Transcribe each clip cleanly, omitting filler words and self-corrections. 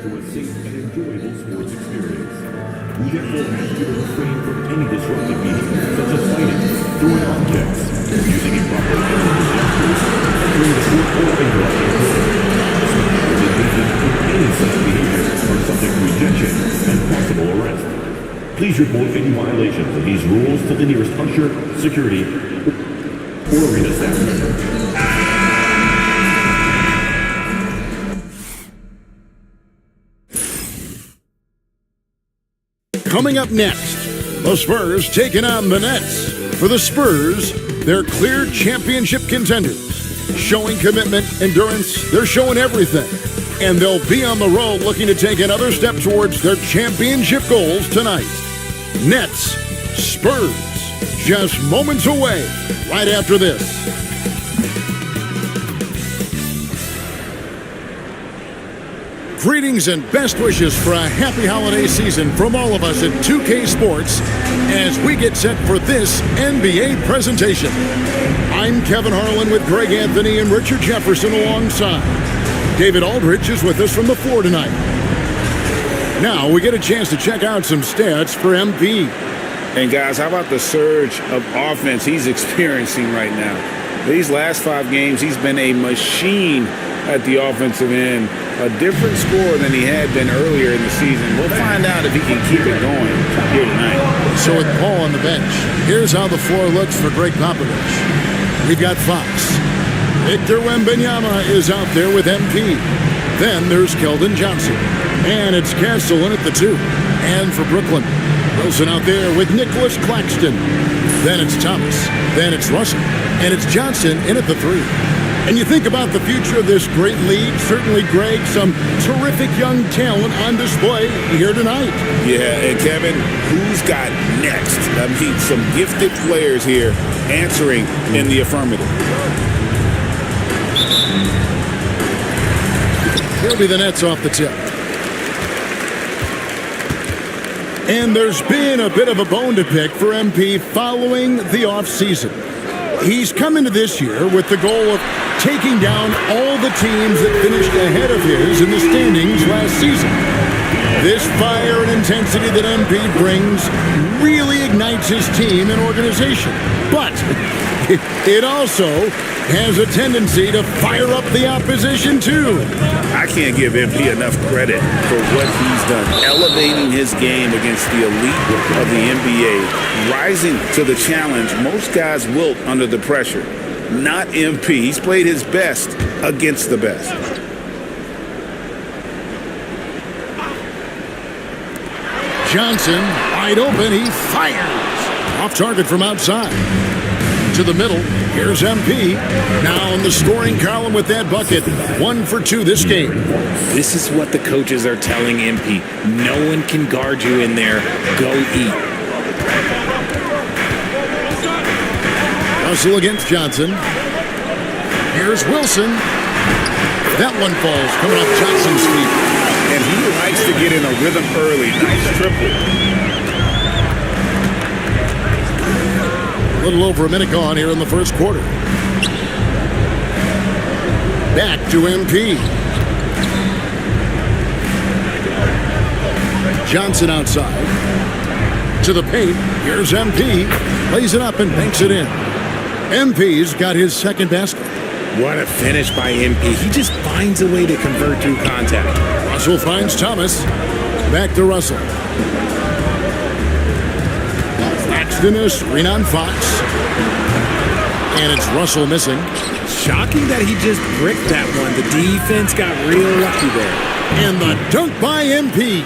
to a safe and enjoyable sports experience. We therefore ask you to refrain from any disruptive behavior, such as fighting, throwing objects, using improper physical gestures, entering the court or interrupting court. Spectators engaging in any such behavior are subject to ejection and possible arrest. Please report any violations of these rules to the nearest usher, security, or arena staff member. Coming up next, the Spurs taking on the Nets. For the Spurs, they're clear championship contenders. Showing commitment, endurance, they're showing everything. And they'll be on the road looking to take another step towards their championship goals tonight. Nets, Spurs, just moments away right after this. Greetings and best wishes for a happy holiday season from all of us at 2K Sports as we get set for this NBA presentation. I'm Kevin Harlan with Greg Anthony and Richard Jefferson alongside. David Aldrich is with us from the floor tonight. Now we get a chance to check out some stats for MP. And guys, how about the surge of offense he's experiencing right now? These last 5 games, he's been a machine at the offensive end. A different score than he had been earlier in the season. We'll find out if he can keep it going here tonight. So with Paul on the bench, here's how the floor looks for Greg Popovich. We've got Fox. Victor Wembanyama is out there with MP. Then there's Keldon Johnson. And it's Castle in at the 2. And for Brooklyn, Wilson out there with Nicholas Claxton. Then it's Thomas. Then it's Russell. And it's Johnson in at the 3. And you think about the future of this great league, certainly, Greg, some terrific young talent on display here tonight. Yeah, and Kevin, who's got next? I mean, some gifted players here answering in the affirmative. Here'll be the Nets off the tip. And there's been a bit of a bone to pick for MP following the offseason. He's come into this year with the goal of taking down all the teams that finished ahead of his in the standings last season. This fire and intensity that MP brings really ignites his team and organization. But it also has a tendency to fire up the opposition, too. I can't give MP enough credit for what he's done, elevating his game against the elite of the NBA, rising to the challenge. Most guys wilt under the pressure. Not MP. He's played his best against the best. Johnson, wide open, he fires. Off target from outside. To the middle, here's MP. Now in the scoring column with that bucket. 1 for 2 this game. This is what the coaches are telling MP. No one can guard you in there. Go eat. Russell against Johnson. Here's Wilson. That one falls, coming off Johnson's feet. And he likes to get in a rhythm early. Nice triple. A little over a minute gone here in the first quarter. Back to MP. Johnson outside. To the paint. Here's MP. Lays it up and banks it in. MP's got his second basket. What a finish by MP. He just finds a way to convert through contact. Russell finds Thomas. Back to Russell. Claxton is screen on Fox. And it's Russell missing. Shocking that he just bricked that one. The defense got real lucky there. And the dunk by MP.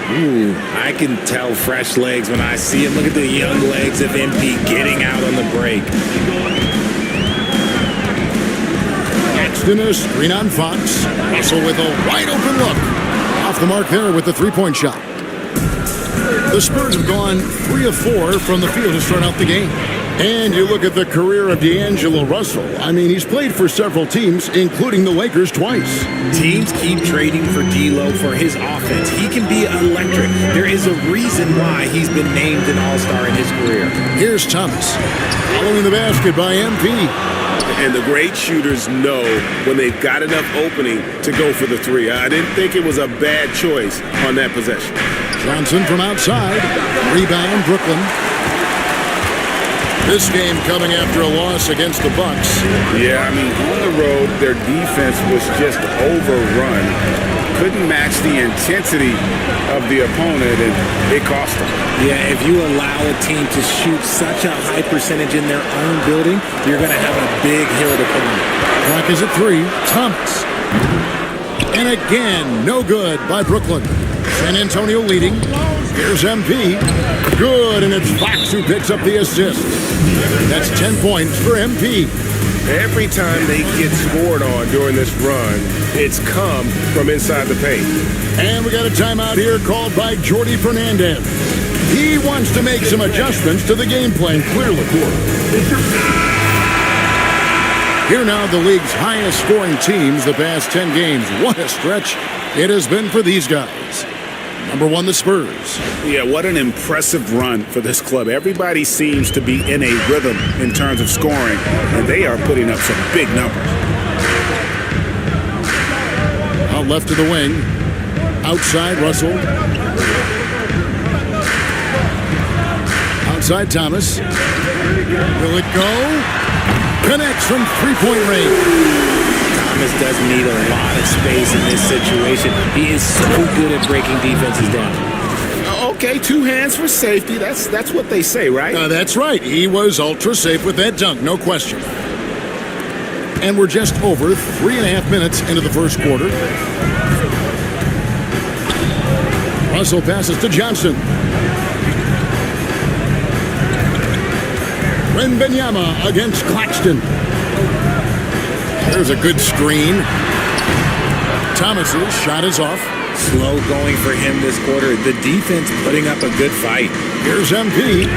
Ooh, I can tell fresh legs when I see him. Look at the young legs of MP getting out on the break. Claxton is screen on Fox. Russell with a wide open look. Off the mark there with the three-point shot. The Spurs have gone 3 of 4 from the field to start out the game. And you look at the career of D'Angelo Russell. I mean, he's played for several teams, including the Lakers twice. Teams keep trading for D'Lo for his offense. He can be electric. There is a reason why he's been named an all-star in his career. Here's Thomas, following the basket by MP. And the great shooters know when they've got enough opening to go for the three. I didn't think it was a bad choice on that possession. Johnson from outside. Rebound, Brooklyn. This game coming after a loss against the Bucks. Yeah, I mean, on the road, their defense was just overrun. Couldn't match the intensity of the opponent, and it cost them. Yeah, if you allow a team to shoot such a high percentage in their own building, you're going to have a big hill to climb. Clock is at 3. Thomas. And again, no good by Brooklyn. San Antonio leading. Here's MP. Good, and it's Fox who picks up the assist. That's 10 points for MP. Every time they get scored on during this run, it's come from inside the paint. And we got a timeout here called by Jordi Fernandez. He wants to make some adjustments to the game plan, clearly. Here now, the league's highest scoring teams the past 10 games. What a stretch it has been for these guys. Number 1, the Spurs. Yeah, what an impressive run for this club. Everybody seems to be in a rhythm in terms of scoring, and they are putting up some big numbers. Out left of the wing. Outside, Russell. Outside, Thomas. Will it go? Connects from three-point range. Thomas doesn't need a lot of space in this situation. He is so good at breaking defenses down. Okay, 2 hands for safety. That's what they say, right? That's right. He was ultra safe with that dunk, no question. And we're just over 3.5 minutes into the first quarter. Russell passes to Johnson. Wembanyama against Claxton. There's a good screen. Thomas's shot is off. Slow going for him this quarter. The defense putting up a good fight. Here's MP.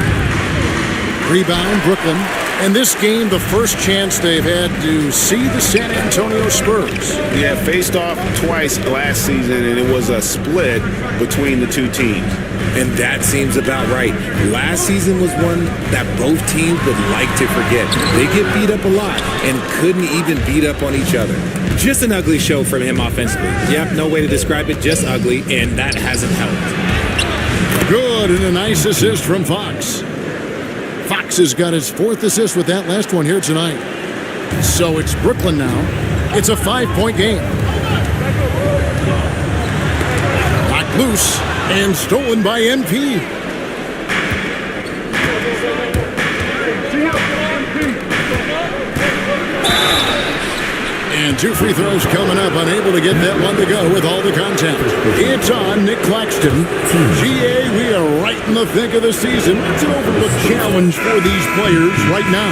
Rebound, Brooklyn. And this game, the first chance they've had to see the San Antonio Spurs. Yeah, faced off twice last season, and it was a split between the two teams. And that seems about right. Last season was one that both teams would like to forget. They get beat up a lot and couldn't even beat up on each other. Just an ugly show from him offensively. Yep, no way to describe it, just ugly, and that hasn't helped. Good, and a nice assist from Fox. Fox has got his 4th assist with that last one here tonight. So it's Brooklyn now. It's a 5-point game. Knocked loose and stolen by MP. And 2 free throws coming up, unable to get that one to go with all the contact. It's on Nick Claxton. GA, we are right in the thick of the season. It's an overlooked challenge for these players right now.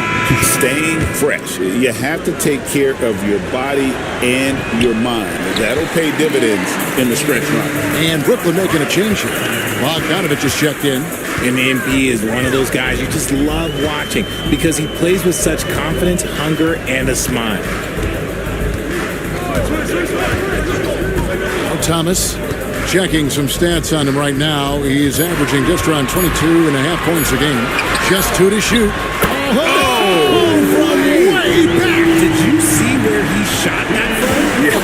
Staying fresh. You have to take care of your body and your mind. That'll pay dividends in the stretch run. And Brooklyn making a change here. Bogdanovich just checked in. And MP is one of those guys you just love watching because he plays with such confidence, hunger, and a smile. Thomas checking some stats on him right now. He's averaging just around 22.5 points a game. Just 2 to shoot. Oh, from way back. Did you see where he shot that from? Yeah.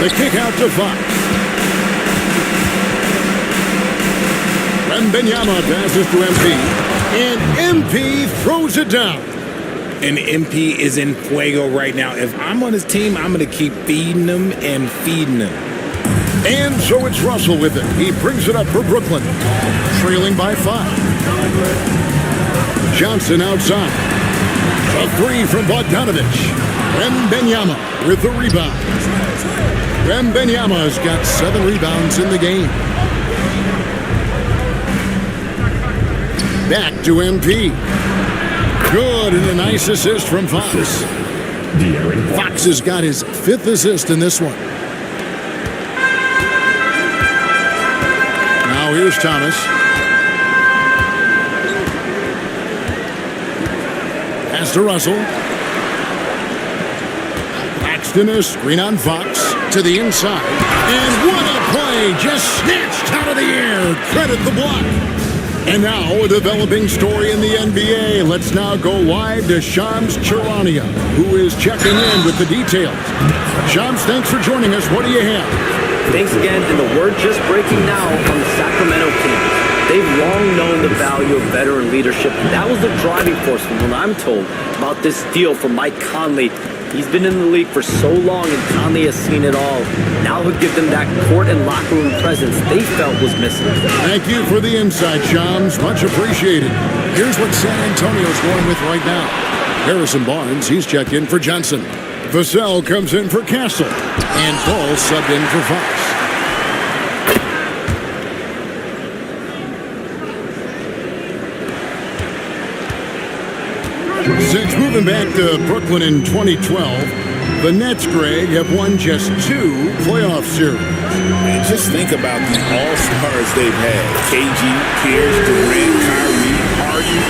The kick out to Fox. Wembanyama passes to MP. And MP throws it down. And MP is in fuego right now. If I'm on his team, I'm going to keep feeding him and feeding him. And so it's Russell with it. He brings it up for Brooklyn. Trailing by 5. Johnson outside. A 3 from Bogdanovich. Wembanyama with the rebound. Wembanyama's got 7 rebounds in the game. Back to MP. Good, and a nice assist from Fox. Fox has got his 5th assist in this one. Now here's Thomas. Pass to Russell. Paxton, a screen on Fox to the inside. And what a play! Just snatched out of the air. Credit the block. And now a developing story in the NBA. Let's now go live to Shams Charania, who is checking in with the details. Shams, thanks for joining us. What do you have? Thanks again, and the word just breaking now from the Sacramento Kings. They've long known the value of veteran leadership, and that was the driving force from what I'm told about this deal for Mike Conley. He's been in the league for so long, and Conley has seen it all. Now he'll give them that court and locker room presence they felt was missing. Thank you for the insight, Shams. Much appreciated. Here's what San Antonio's going with right now. Harrison Barnes, he's checked in for Johnson. Vassell comes in for Castle. And Paul subbed in for Fox. Since moving back to Brooklyn in 2012, the Nets, Greg, have won just 2 playoff series. Man, just think about the all-stars they've had. KG, Pierce, Durant, Kyrie, Harden.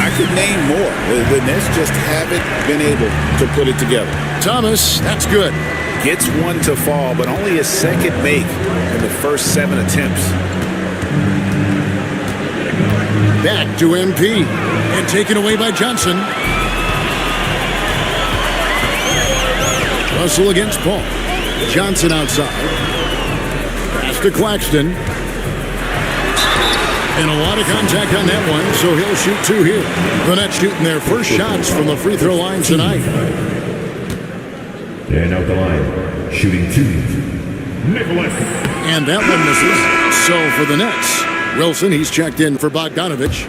I could name more. The Nets just haven't been able to put it together. Thomas, that's good. Gets one to fall, but only a second make in the first 7 attempts. Back to MP. And taken away by Johnson. Russell against Paul. Johnson outside. Pass to Claxton. And a lot of contact on that one, so he'll shoot 2 here. The Nets shooting their first shots from the free throw line tonight. And out the line, shooting 2, Nicholas. And that one misses. So for the Nets, Wilson, he's checked in for Bogdanovich.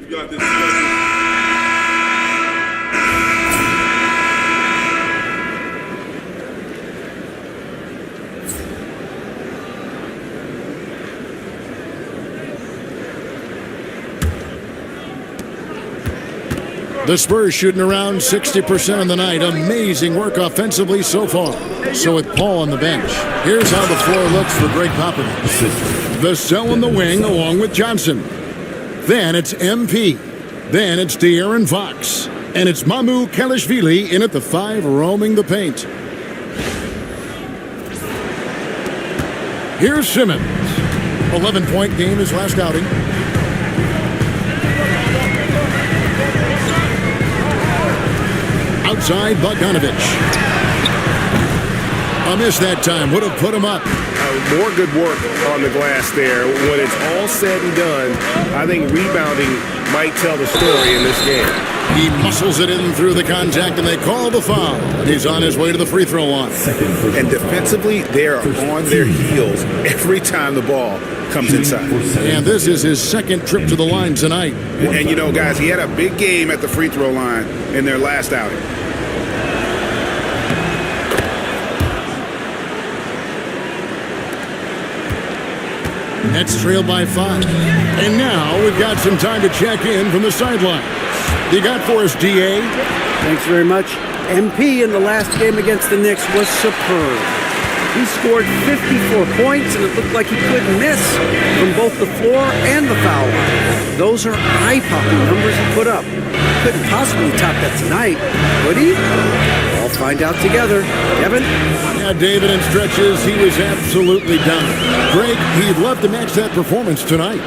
You got this. The Spurs shooting around 60% on the night. Amazing work offensively so far. So with Paul on the bench, here's how the floor looks for Greg Popovich. Vassell in the wing along with Johnson. Then it's MP. Then it's De'Aaron Fox. And it's Mamu Kelishvili in at the 5 roaming the paint. Here's Simmons. 11-point game his last outing. Outside Bogdanovich. A miss that time. Would have put him up. More good work on the glass there. When it's all said and done, I think rebounding might tell the story in this game. He muscles it in through the contact, and they call the foul. And he's on his way to the free throw line. And defensively, they're on their heels every time the ball comes inside. And this is his second trip to the line tonight. And you know, guys, he had a big game at the free throw line in their last outing. Nets trail by 5. And now we've got some time to check in from the sidelines. You got for us, D.A.? Thanks very much. MP in the last game against the Knicks was superb. He scored 54 points, and it looked like he couldn't miss from both the floor and the foul line. Those are eye-popping numbers he put up. Couldn't possibly top that tonight, would he? I'll find out together. Kevin? Yeah, David, in stretches, he was absolutely done. Greg, he'd love to match that performance tonight.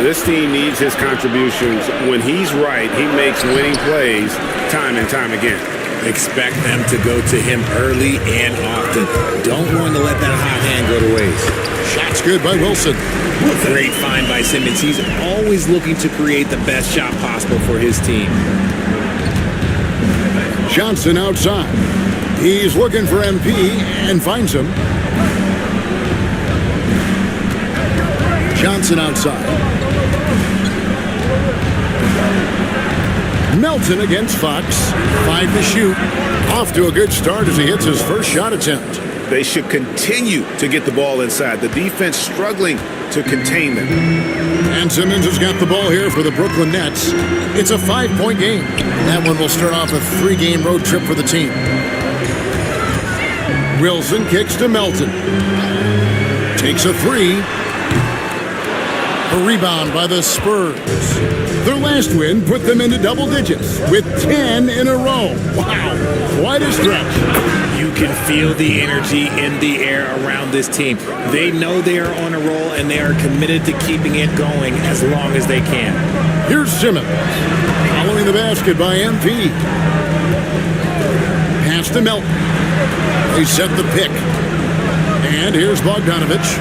This team needs his contributions. When he's right, he makes winning plays time and time again. Expect them to go to him early and often. Don't want to let that hot hand go to waste. Shots good by Wilson. Great find by Simmons. He's always looking to create the best shot possible for his team. Johnson outside. He's looking for MP and finds him. Johnson outside. Melton against Fox. 5 to shoot. Off to a good start as he hits his first shot attempt. They should continue to get the ball inside. The defense struggling to contain them. And Simmons has got the ball here for the Brooklyn Nets. It's a 5-point game. That one will start off a 3-game road trip for the team. Wilson kicks to Melton. Takes a three. A rebound by the Spurs. Their last win put them into double digits with 10 in a row. Wow, quite a stretch. You can feel the energy in the air around this team. They know they are on a roll, and they are committed to keeping it going as long as they can. Here's Simmons, following the basket by MP. Pass to Melton. They set the pick. And here's Bogdanovich.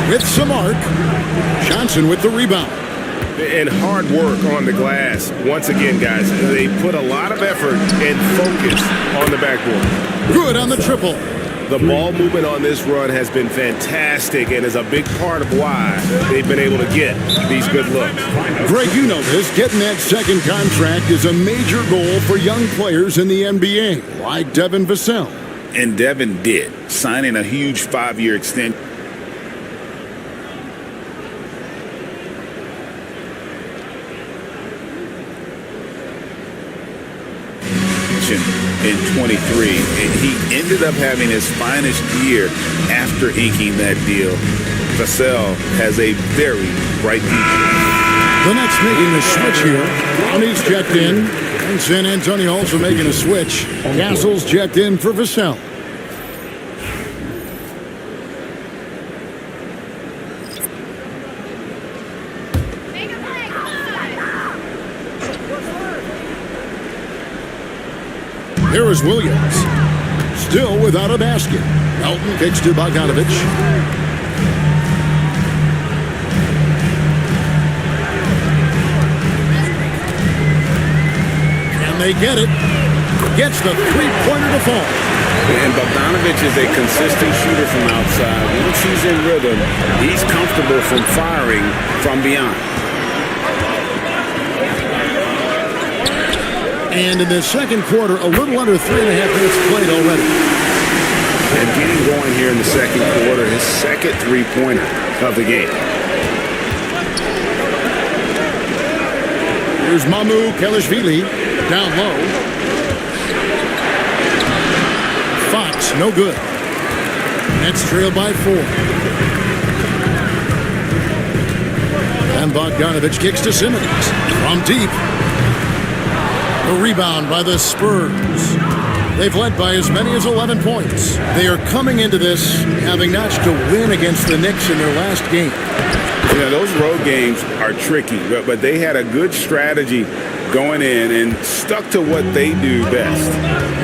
With some arc. Johnson with the rebound. And hard work on the glass. Once again, guys, they put a lot of effort and focus on the backboard. Good on the triple. The ball movement on this run has been fantastic and is a big part of why they've been able to get these good looks. Greg, you know this. Getting that second contract is a major goal for young players in the NBA, like Devin Vassell. And Devin did, signing a huge 5-year extension. In 23, and he ended up having his finest year after inking that deal. Vassell has a very bright future. The Nets making the switch here. Brownie's checked in, and San Antonio also making a switch. Castle's checked in for Vassell. Here is Williams. Still without a basket. Melton kicks to Bogdanovich. Can they get it? Gets the three-pointer to fall. And Bogdanovich is a consistent shooter from outside. Once he's in rhythm, he's comfortable from firing from beyond. And in the second quarter, a little under 3.5 minutes played already. And getting going here in the second quarter, his second three-pointer of the game. Here's Mamu Kelishvili down low. Fox, no good. Nets trail by 4. And Bogdanovich kicks to Simmons from deep. A rebound by the Spurs. They've led by as many as 11 points. They are coming into this having notched a win against the Knicks in their last game. You know, those road games are tricky, but they had a good strategy going in and stuck to what they do best.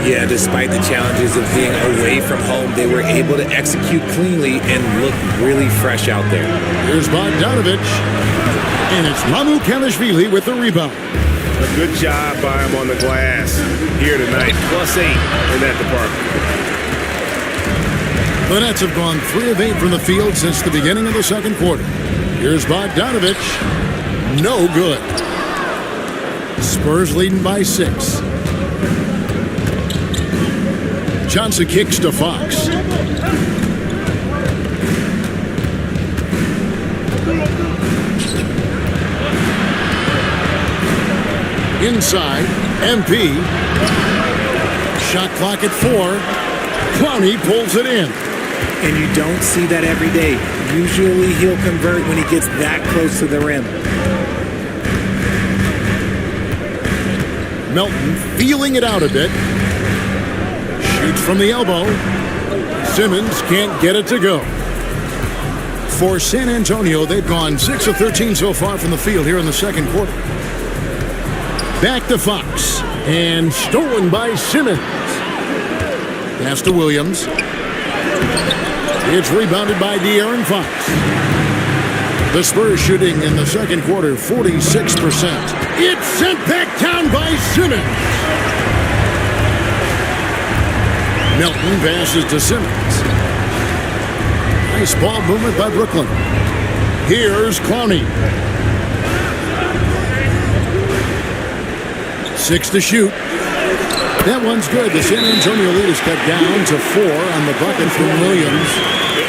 Yeah, despite the challenges of being away from home, they were able to execute cleanly and look really fresh out there. Here's Bogdanovich. And it's Mamu Kelishvili with the rebound. A good job by him on the glass here tonight. +8 in that department. The Nets have gone 3 of 8 from the field since the beginning of the second quarter. Here's Bogdanovich. No good. Spurs leading by 6. Johnson kicks to Fox. Inside, MP. Shot clock at 4. Clowney pulls it in. And you don't see that every day. Usually he'll convert when he gets that close to the rim. Melton feeling it out a bit. Shoots from the elbow. Simmons can't get it to go. For San Antonio, they've gone 6 of 13 so far from the field here in the second quarter. Back to Fox. And stolen by Simmons. Pass to Williams. It's rebounded by De'Aaron Fox. The Spurs shooting in the second quarter 46%. It's sent back down by Simmons. Melton passes to Simmons. Nice ball movement by Brooklyn. Here's Clowney. 6 to shoot. That one's good. The San Antonio lead is cut down to 4 on the bucket from Williams.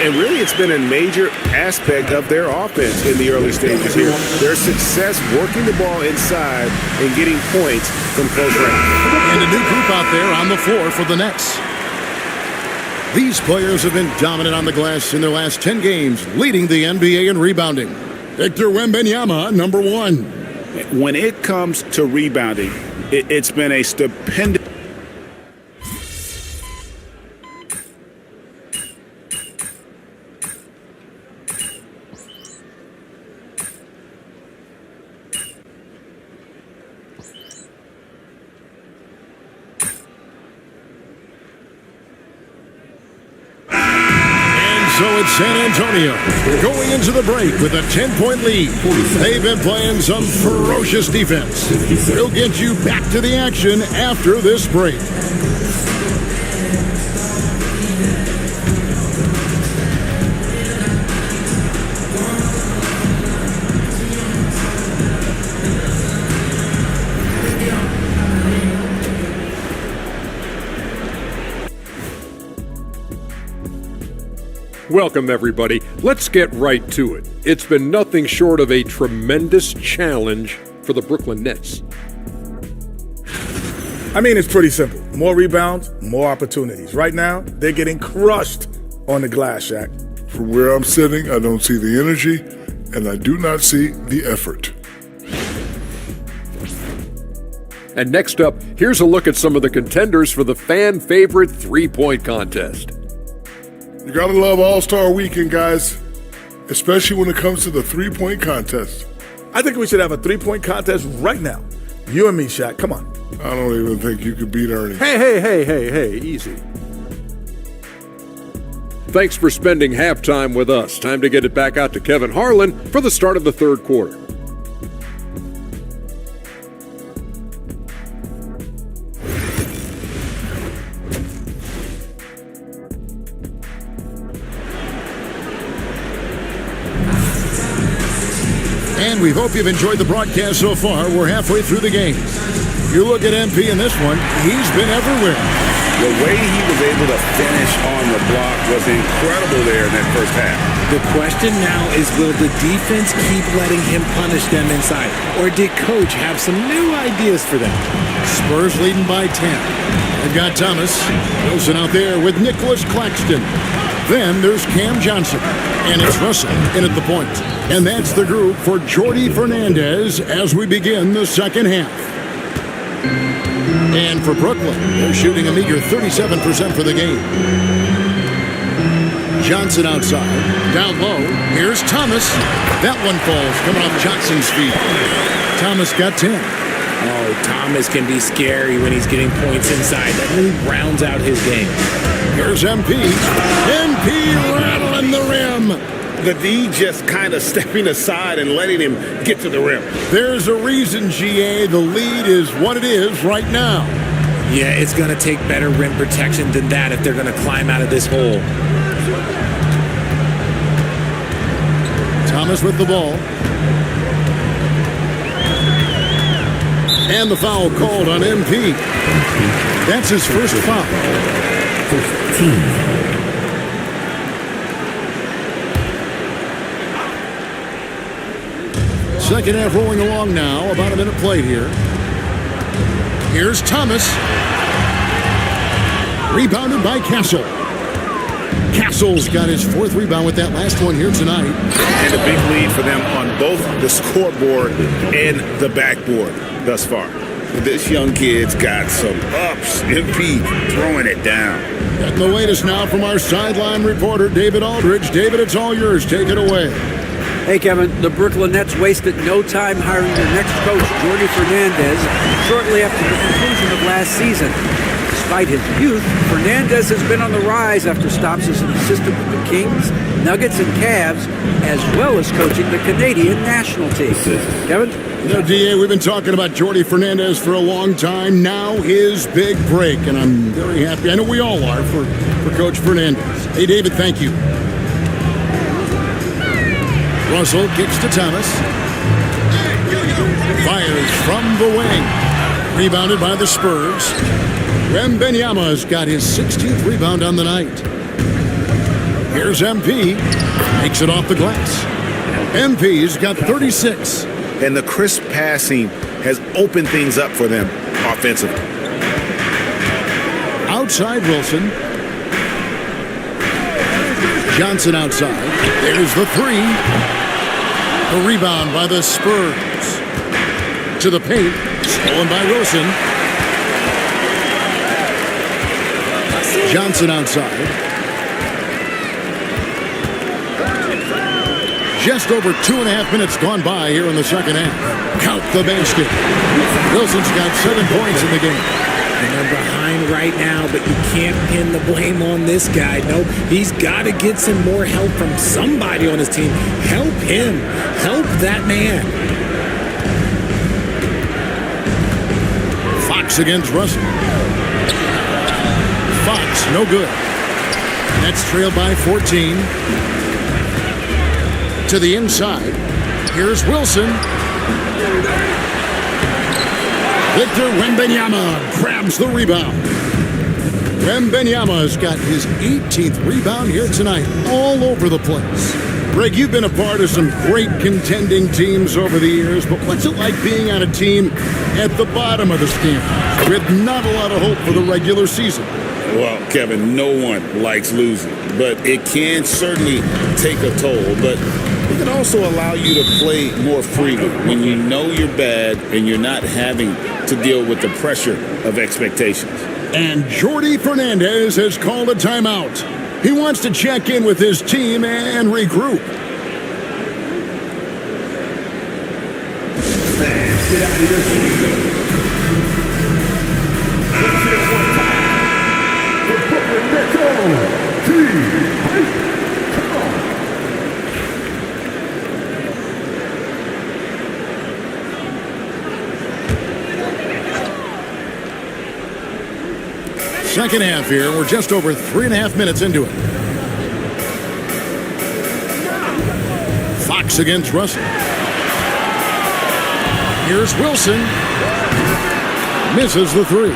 And really, it's been a major aspect of their offense in the early stages here. Their success working the ball inside and getting points from close range. And a new group out there on the floor for the Nets. These players have been dominant on the glass in their last 10 games, leading the NBA in rebounding. Victor Wembanyama, number 1. When it comes to rebounding, it's been a stupendous. So it's San Antonio going into the break with a 10-point lead. They've been playing some ferocious defense. We'll get you back to the action after this break. Welcome, everybody. Let's get right to it. It's been nothing short of a tremendous challenge for the Brooklyn Nets. I mean, it's pretty simple. More rebounds, more opportunities. Right now, they're getting crushed on the glass, Shaq. From where I'm sitting, I don't see the energy, and I do not see the effort. And next up, here's a look at some of the contenders for the fan-favorite three-point contest. You gotta love All-Star Weekend, guys, especially when it comes to the three-point contest. I think we should have a three-point contest right now. You and me, Shaq. Come on. I don't even think you could beat Ernie. Hey, easy. Thanks for spending halftime with us. Time to get it back out to Kevin Harlan for the start of the third quarter. And we hope you've enjoyed the broadcast so far. We're halfway through the game. You look at MP in this one, he's been everywhere. The way he was able to finish on the block was incredible there in that first half. The question now is, will the defense keep letting him punish them inside? Or did Coach have some new ideas for them? Spurs leading by 10. They've got Thomas. Wilson out there with Nicholas Claxton. Then there's Cam Johnson. And it's Russell in at the point. And that's the group for Jordi Fernandez as we begin the second half. And for Brooklyn, they're shooting a meager 37% for the game. Johnson outside. Down low. Here's Thomas. That one falls coming off Johnson's feet. Thomas got 10. Oh, Thomas can be scary when he's getting points inside. That really rounds out his game. Here's MP. MP rattling the rim. The D just kind of stepping aside and letting him get to the rim. There's a reason, GA. The lead is what it is right now. Yeah, it's going to take better rim protection than that if they're going to climb out of this hole. Thomas with the ball. And the foul called on MP. That's his first foul. 15. Second half rolling along now. About a minute played here. Here's Thomas. Rebounded by Castle. Castle's got his fourth rebound with that last one here tonight. And a big lead for them on both the scoreboard and the backboard thus far. This young kid's got some ups. MP throwing it down. Getting the latest now from our sideline reporter, David Aldridge. David, it's all yours. Take it away. Hey, Kevin, the Brooklyn Nets wasted no time hiring their next coach, Jordi Fernandez, shortly after the conclusion of last season. Despite his youth, Fernandez has been on the rise after stops as an assistant with the Kings, Nuggets, and Cavs, as well as coaching the Canadian national team. Kevin? You know, DA, we've been talking about Jordi Fernandez for a long time. Now his big break, and I'm very happy. I know we all are for Coach Fernandez. Hey, David, thank you. Russell kicks to Thomas. Fires from the wing. Rebounded by the Spurs. Wembanyama's got his 16th rebound on the night. Here's MP. Makes it off the glass. MP's got 36. And the crisp passing has opened things up for them offensively. outside Wilson. Johnson outside. There's the three. A rebound by the Spurs. To the paint. Stolen by Wilson. Johnson outside. Just over 2.5 minutes gone by here in the second half. Count the basket. Wilson's got 7 points in the game. And they're behind right now, but you can't pin the blame on this guy. No, he's got to get some more help from somebody on his team. Help him. Help that man. Fox against Russell. Fox, no good. Nets trailed by 14. To the inside. Here's Wilson. Victor Wembanyama grabs the rebound. Wembanyama's got his 18th rebound here tonight, all over the place. Greg, you've been a part of some great contending teams over the years, but what's it like being on a team at the bottom of the standings with not a lot of hope for the regular season? Well, Kevin, no one likes losing, but it can certainly take a toll. But it can also allow you to play more freely when you know you're bad and you're not having to deal with the pressure of expectations. And Jordi Fernandez has called a timeout. He wants to check in with his team and regroup. Get out of your seat. Let's hear it one time. The Brooklyn Nets on team. Come on. Second half here. We're just over 3.5 minutes into it. Fox against Russell. Here's Wilson. Misses the three.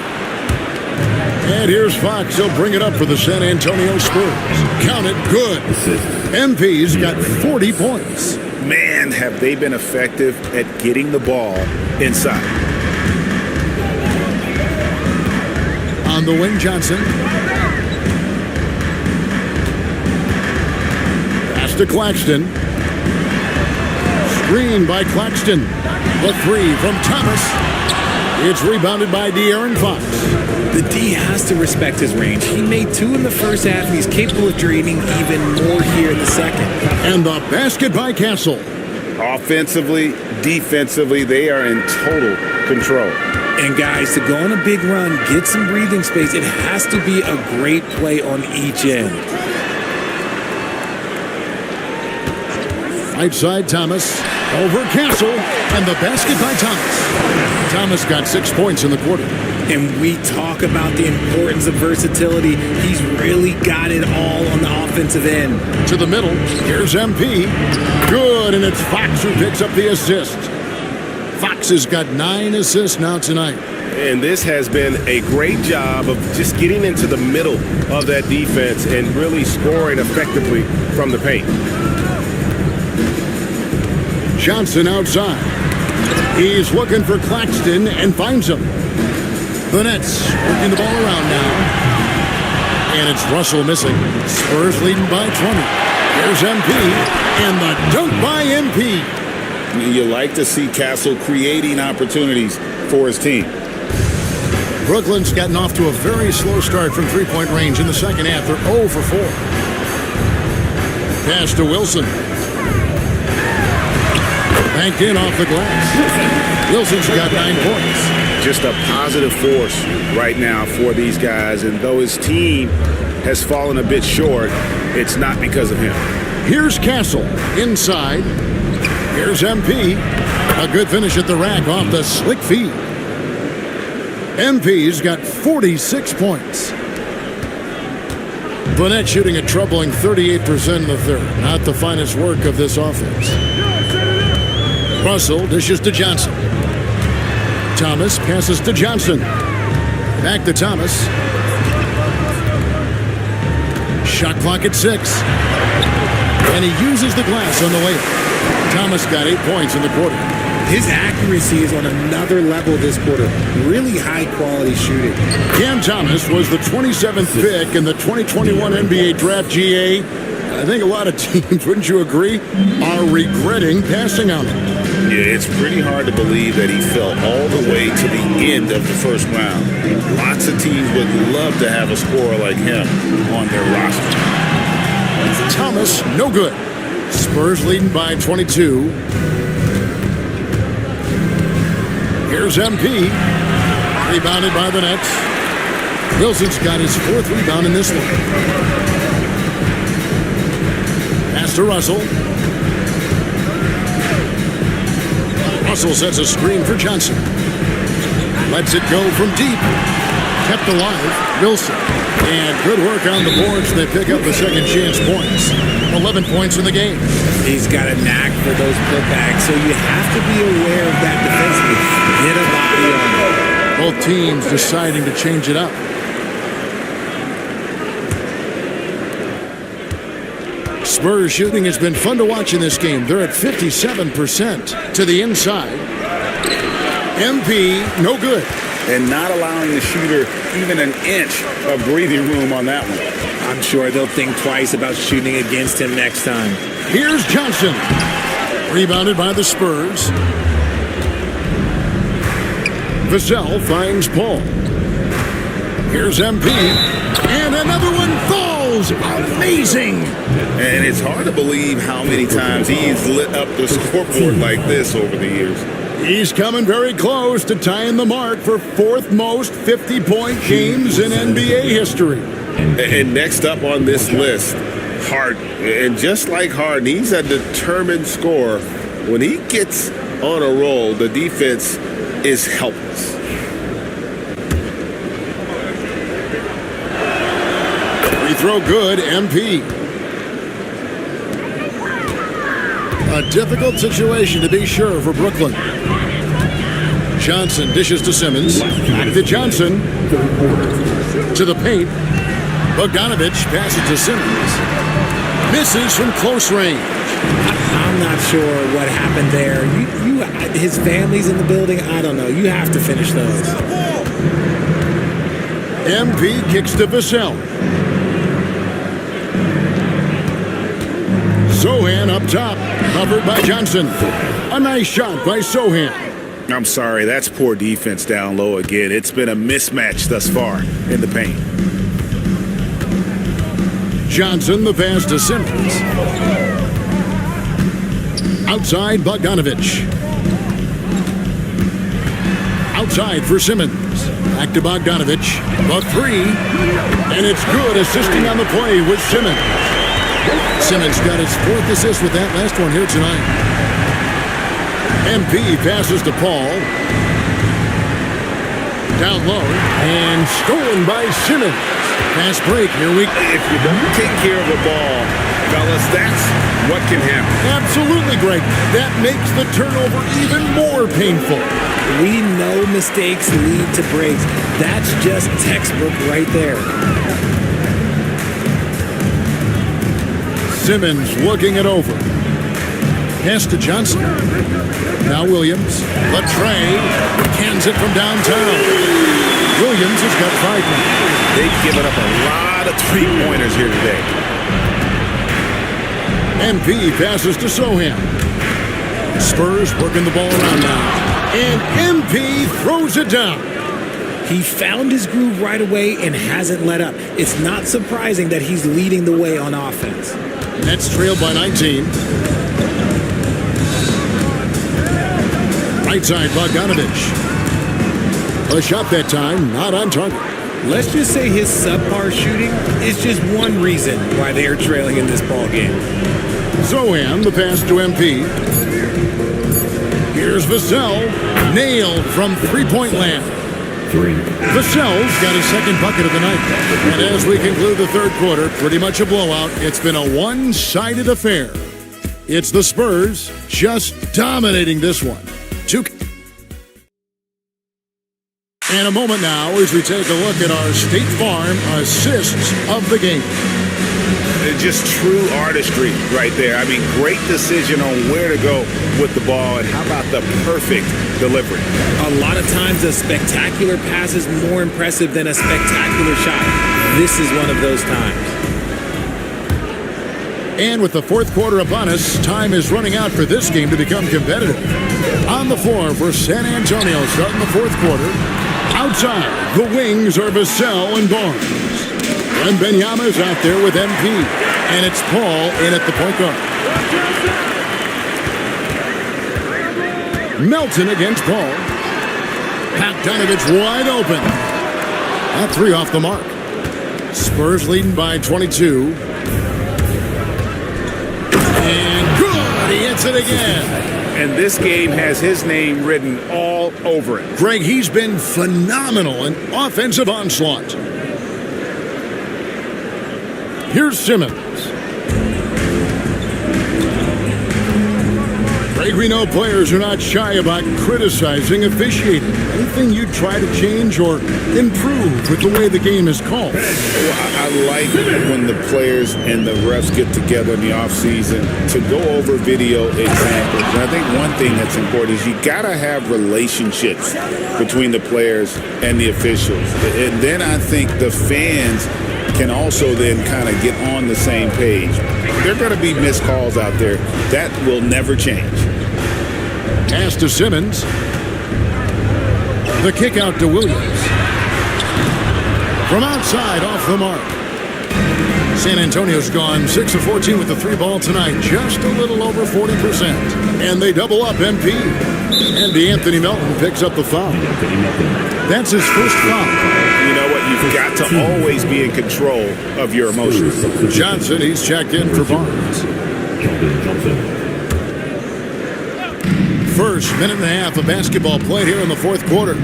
And here's Fox. He'll bring it up for the San Antonio Spurs. Count it, good. MP's got 40 points. Man, have they been effective at getting the ball inside. On the wing, Johnson. Pass to Claxton. Screen by Claxton. The three from Thomas. It's rebounded by De'Aaron Fox. The D has to respect his range. He made 2 in the first half, and he's capable of draining even more here in the second. And the basket by Castle. Offensively, defensively, they are in total control. And guys, to go on a big run, get some breathing space, it has to be a great play on each end. Right side, Thomas. Over Castle. And the basket by Thomas. Thomas got 6 points in the quarter. And we talk about the importance of versatility. He's really got it all on the offensive end. To the middle. Here's MP. Good, and it's Fox who picks up the assist. Fox has got 9 assists now tonight. And this has been a great job of just getting into the middle of that defense and really scoring effectively from the paint. Johnson outside. He's looking for Claxton and finds him. The Nets working the ball around now. And it's Russell missing. Spurs leading by 20. Here's MP. And the dunk by MP. You like to see Castle creating opportunities for his team. Brooklyn's gotten off to a very slow start from three-point range in the second half. They're 0 for 4. Pass to Wilson. Banked in off the glass. Wilson's got 9 points. Just a positive force right now for these guys. And though his team has fallen a bit short, it's not because of him. Here's Castle inside. Here's MP. A good finish at the rack off the slick feed. MP's got 46 points. The Nets shooting a troubling 38% in the third. Not the finest work of this offense. Russell dishes to Johnson. Thomas passes to Johnson. Back to Thomas. Shot clock at 6. And he uses the glass on the way. Thomas got 8 points in the quarter. His accuracy is on another level this quarter. Really high-quality shooting. Cam Thomas was the 27th pick in the 2021 NBA Draft. GA. I think a lot of teams, wouldn't you agree, are regretting passing on him. Yeah, it's pretty hard to believe that he fell all the way to the end of the first round. Lots of teams would love to have a scorer like him on their roster. Thomas, no good. Spurs leading by 22. Here's MP. Rebounded by the Nets. Wilson's got his 4th rebound in this one. Pass to Russell. Russell sets a screen for Johnson. Lets it go from deep. Kept alive, Wilson. And good work on the boards. They pick up the second chance points. 11 points in the game. He's got a knack for those putbacks, so you have to be aware of that defensively. Get a body on it. Both teams deciding to change it up. Spurs shooting has been fun to watch in this game. They're at 57% to the inside. MP, no good. And not allowing the shooter even an inch of breathing room on that one. I'm sure they'll think twice about shooting against him next time. Here's Johnson. Rebounded by the Spurs. Vassell finds Paul. Here's MP. And another one falls. Amazing. And it's hard to believe how many times he's lit up the scoreboard like this over the years. He's coming very close to tying the mark for 4th most 50-point games in NBA history. And next up on this list, Harden. And just like Harden, he's a determined scorer. When he gets on a roll, the defense is helpless. Free throw good, MP. A difficult situation to be sure for Brooklyn. Johnson dishes to Simmons. Back to Johnson. To the paint. Bogdanovich passes to Simmons. Misses from close range. I'm not sure what happened there. His family's in the building. I don't know. You have to finish those. MP kicks to Vassell. Sohan up top, covered by Johnson. A nice shot by Sohan. I'm sorry, that's poor defense down low again. It's been a mismatch thus far in the paint. Johnson, the pass to Simmons. Outside, Bogdanovich. Outside for Simmons. Back to Bogdanovich. The 3. And it's good, assisting on the play with Simmons. Simmons got his 4th assist with that last one here tonight. MP passes to Paul. Down low. And stolen by Simmons. Fast break. Here we go. If you don't take care of the ball, fellas, that's what can happen. Absolutely, Greg. That makes the turnover even more painful. We know mistakes lead to breaks. That's just textbook right there. Simmons looking it over. Pass to Johnson. Now Williams. Latrey cans it from downtown. Williams has got 5 now. They've given up a lot of 3-pointers here today. MP passes to Sohan. Spurs working the ball around now. And MP throws it down. He found his groove right away and hasn't let up. It's not surprising that he's leading the way on offense. Nets trailed by 19. Right side, Bogdanovich. A shot that time, not on target. Let's just say his subpar shooting is just one reason why they are trailing in this ball game. Sohan, the pass to MP. Here's Vassell, nailed from three-point land. Vassell's got his 2nd bucket of the night. And as we conclude the 3rd quarter, pretty much a blowout. It's been a one-sided affair. It's the Spurs just dominating this one. And a moment now as we take a look at our State Farm assists of the game. just true artistry right there. I mean, great decision on where to go with the ball, and how about the perfect delivery? A lot of times a spectacular pass is more impressive than a spectacular shot. This is one of those times. And with the fourth quarter upon us, time is running out for this game to become competitive. On the floor for San Antonio, starting the fourth quarter. Outside, the wings are Vassell and Barnes. And Wembanyama's out there with MP. And it's Paul in at the point guard. Melton against Paul. Bogdanovich wide open. That three off the mark. Spurs leading by 22. And good! He hits it again. And this game has his name written all over it. Greg, he's been phenomenal in offensive onslaught. Here's Simmons. Greg, we know players are not shy about criticizing officiating. Anything you try to change or improve with the way the game is called? Well, I like when the players and the refs get together in the offseason to go over video examples. And I think one thing that's important is you got to have relationships between the players and the officials. And then I think the fans can also then kind of get on the same page. There are going to be missed calls out there. That will never change. Pass to Simmons. The kick out to Williams. From outside, off the mark. San Antonio's gone 6 of 14 with the three ball tonight, just a little over 40%. And they double up MP. And Anthony Melton picks up the foul. That's his first foul. You know what? You've got to always be in control of your emotions. Johnson, he's checked in for Barnes. First minute and a half of basketball played here in the fourth quarter.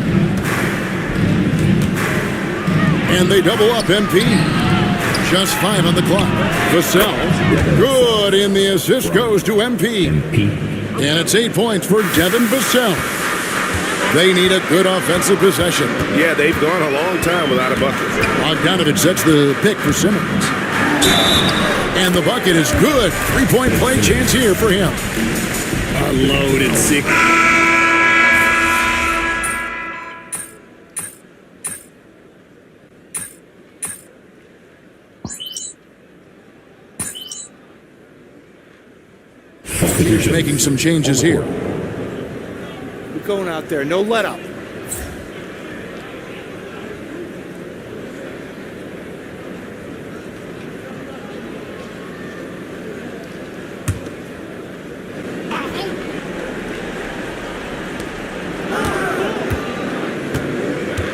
And they double up MP. Just 5 on the clock. Vassell, good, and the assist goes to MP. And it's 8 points for Devin Vassell. They need a good offensive possession. Yeah, they've gone a long time without a bucket. Bogdanovich sets the pick for Simmons. And the bucket is good. 3-point play chance here for him. A loaded six. He's making some changes here. We're going out there. No let up.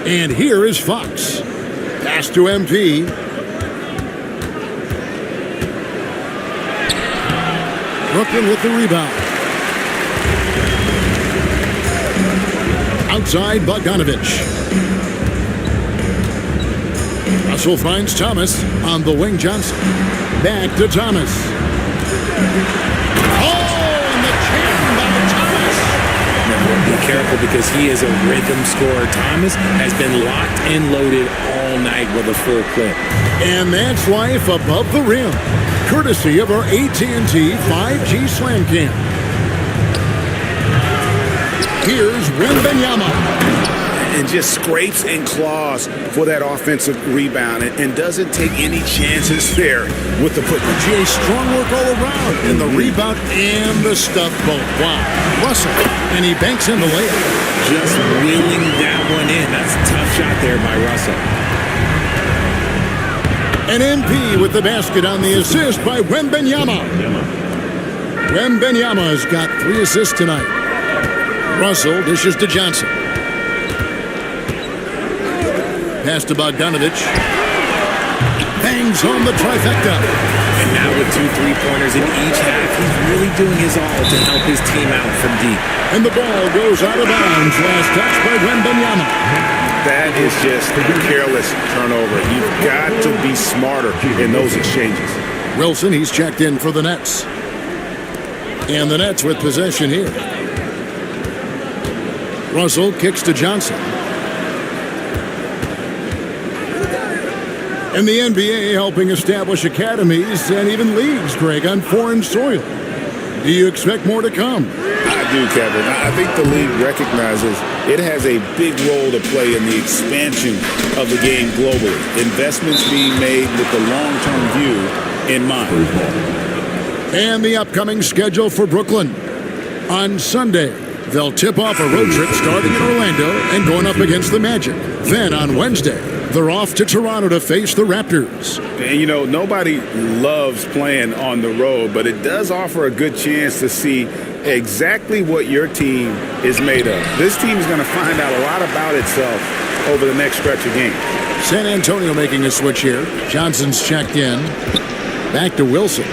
And here is Fox. Pass to MP. Brooklyn with the rebound. Outside, Bogdanovich. Russell finds Thomas on the wing. Johnson. Back to Thomas. Be careful because he is a rhythm scorer. Thomas has been locked and loaded all night with a full clip. And that's life above the rim, courtesy of our AT&T 5G Slam Cam. Here's Wembanyama. And just scrapes and claws for that offensive rebound and doesn't take any chances there with the putback. Jay, strong work all around in the rebound and the stuff both. Wow. Russell, and he banks in the layup. Just wheeling that one in. That's a tough shot there by Russell. And MP with the basket on the assist by Wembanyama. Wembanyama has got 3 assists tonight. Russell dishes to Johnson. Pass to Bogdanovich. Bangs home the trifecta. And now with 2 3-pointers in each half, he's really doing his all to help his team out from deep. And the ball goes out of bounds. Last touch by Wembanyama. That is just a careless turnover. You've got to be smarter in those exchanges. Wilson, he's checked in for the Nets. And the Nets with possession here. Russell kicks to Johnson. And the NBA helping establish academies and even leagues, Greg, on foreign soil. Do you expect more to come? I do, Kevin. I think the league recognizes it has a big role to play in the expansion of the game globally. Investments being made with the long-term view in mind. And the upcoming schedule for Brooklyn. On Sunday, they'll tip off a road trip starting in Orlando and going up against the Magic. Then on Wednesday, they're off to Toronto to face the Raptors. And, you know, nobody loves playing on the road, but it does offer a good chance to see exactly what your team is made of. This team is going to find out a lot about itself over the next stretch of games. San Antonio making a switch here. Johnson's checked in. Back to Wilson.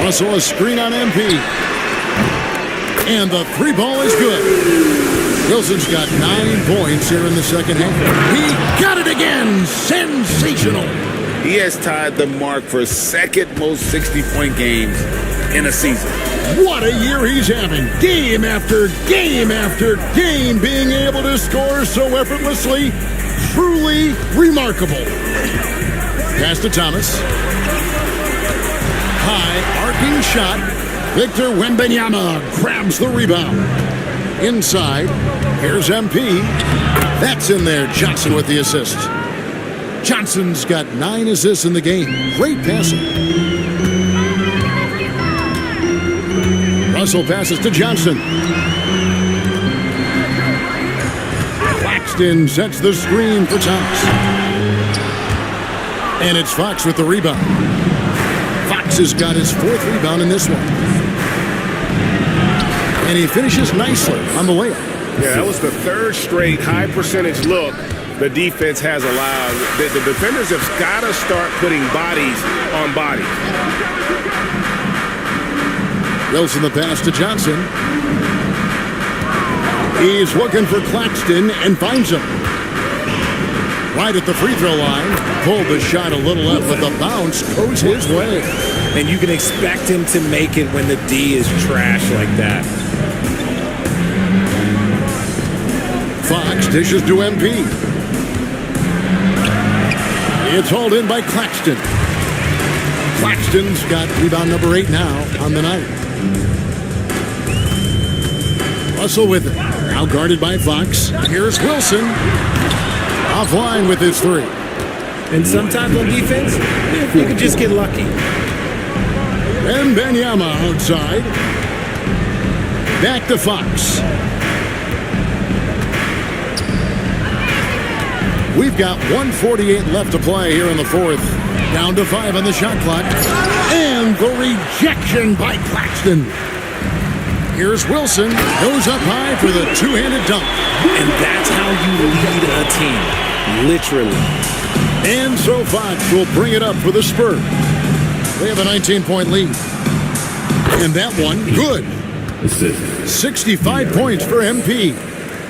Russell a screen on MP. And the three ball is good. Wilson's got 9 points here in the second half. He got it again. Sensational. He has tied the mark for second most 60-point games in a season. What a year he's having. Game after game after game, being able to score so effortlessly. Truly remarkable. Pass to Thomas. High arcing shot. Victor Wembanyama grabs the rebound. Inside, here's MP. That's in there. Johnson with the assist. Johnson's got 9 assists in the game. Great passing. Russell passes to Johnson. Claxton sets the screen for Thomas. And it's Fox with the rebound. Fox has got his 4th rebound in this one. And he finishes nicely on the layup. Yeah, that was the 3rd straight high percentage look the defense has allowed. The defenders have got to start putting bodies on bodies. Wilson the pass to Johnson. He's looking for Claxton and finds him. Right at the free throw line. Pulled the shot a little up, but the bounce goes his way. And you can expect him to make it when the D is trash like that. Fox dishes to MP. It's hauled in by Claxton. Claxton's got rebound number 8 now on the night. Russell with it. Now guarded by Fox. Here's Wilson. Offline with his 3. And sometimes on defense, you can just get lucky. And Wembanyama outside. Back to Fox. We've got 1:48 left to play here in the 4th. Down to 5 on the shot clock. And the rejection by Claxton. Here's Wilson. Goes up high for the two-handed dunk. And that's how you lead a team. Literally. And so Fox will bring it up for the Spurs. They have a 19-point lead. And that one, good. 65 points for MP.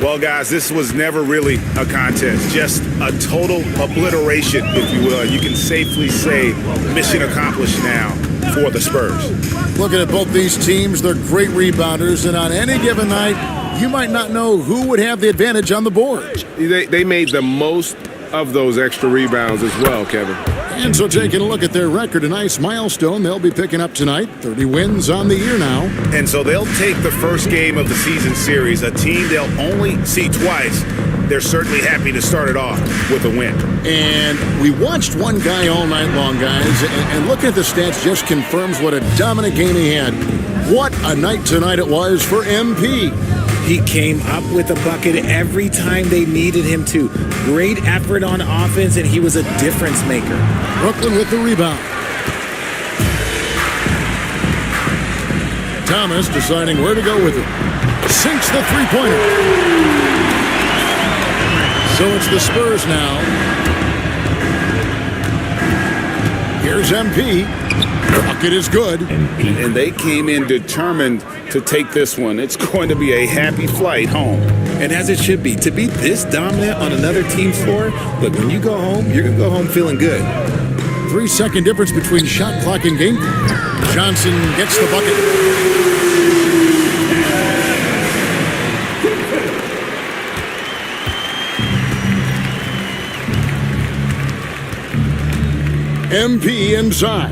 Well, guys, this was never really a contest, just a total obliteration, if you will. You can safely say mission accomplished now for the Spurs. Looking at both these teams, they're great rebounders, and on any given night, you might not know who would have the advantage on the board. They made the most of those extra rebounds as well, Kevin. And so taking a look at their record, a nice milestone they'll be picking up tonight. 30 wins on the year now. And so they'll take the first game of the season series, a team they'll only see twice. They're certainly happy to start it off with a win. And we watched one guy all night long, guys, and looking at the stats just confirms what a dominant game he had. What a night tonight it was for MP. He came up with a bucket every time they needed him to. Great effort on offense, and he was a difference maker. Brooklyn with the rebound. Thomas deciding where to go with it. Sinks the three-pointer. So it's the Spurs now. Here's MP. Bucket is good. And they came in determined to take this one. It's going to be a happy flight home. And as it should be, to be this dominant on another team's floor, look, when you go home, you're going to go home feeling good. 3-second difference between shot clock and game. Johnson gets the bucket. MP inside.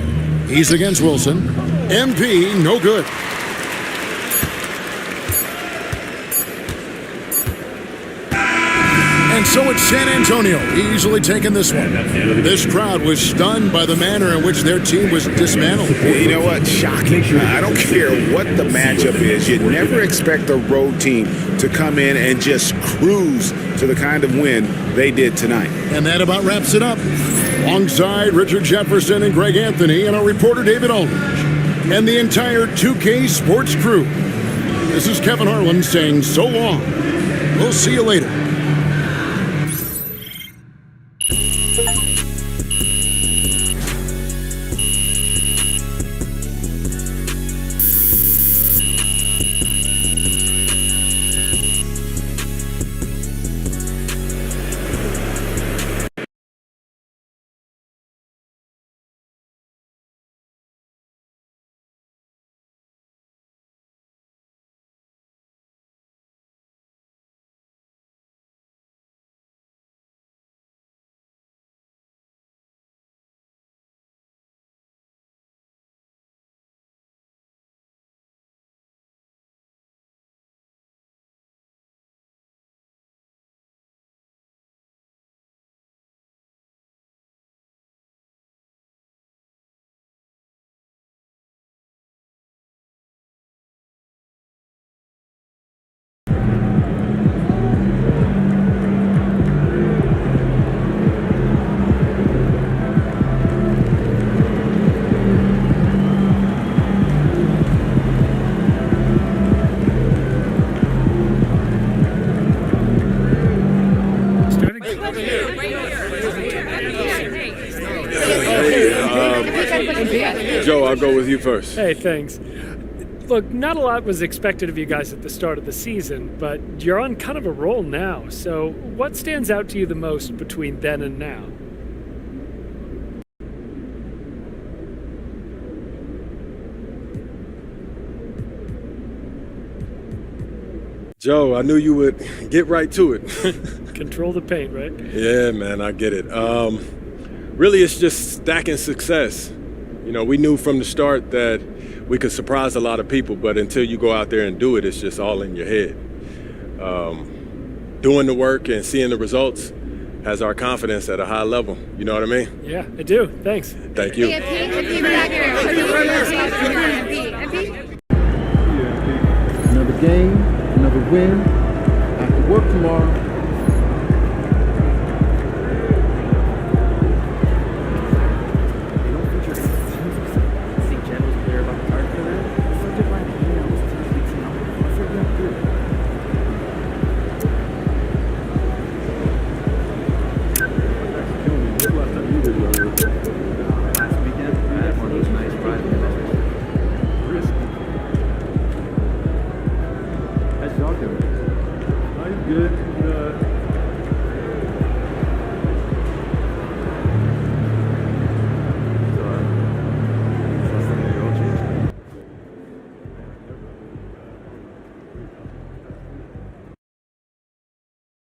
He's against Wilson. MP, no good. And so it's San Antonio easily taking this one. This crowd was stunned by the manner in which their team was dismantled. You know what? Shocking. I don't care what the matchup is. You never expect a road team to come in and just cruise to the kind of win they did tonight. And that about wraps it up. Alongside Richard Jefferson and Greg Anthony and our reporter David Aldridge and the entire 2K Sports crew. This is Kevin Harlan saying so long. We'll see you later. Joe, I'll go with you first. Hey, thanks. Look, not a lot was expected of you guys at the start of the season, but you're on kind of a roll now. So what stands out to you the most between then and now? Joe, I knew you would get right to it. Control the paint, right? Yeah, man, I get it. Really, it's just stacking success. You know, we knew from the start that we could surprise a lot of people, but until you go out there and do it, it's just all in your head. Doing the work and seeing the results has our confidence at a high level. You know what I mean? Yeah, I do. Thanks. Thank you. Another game, another win. After work tomorrow,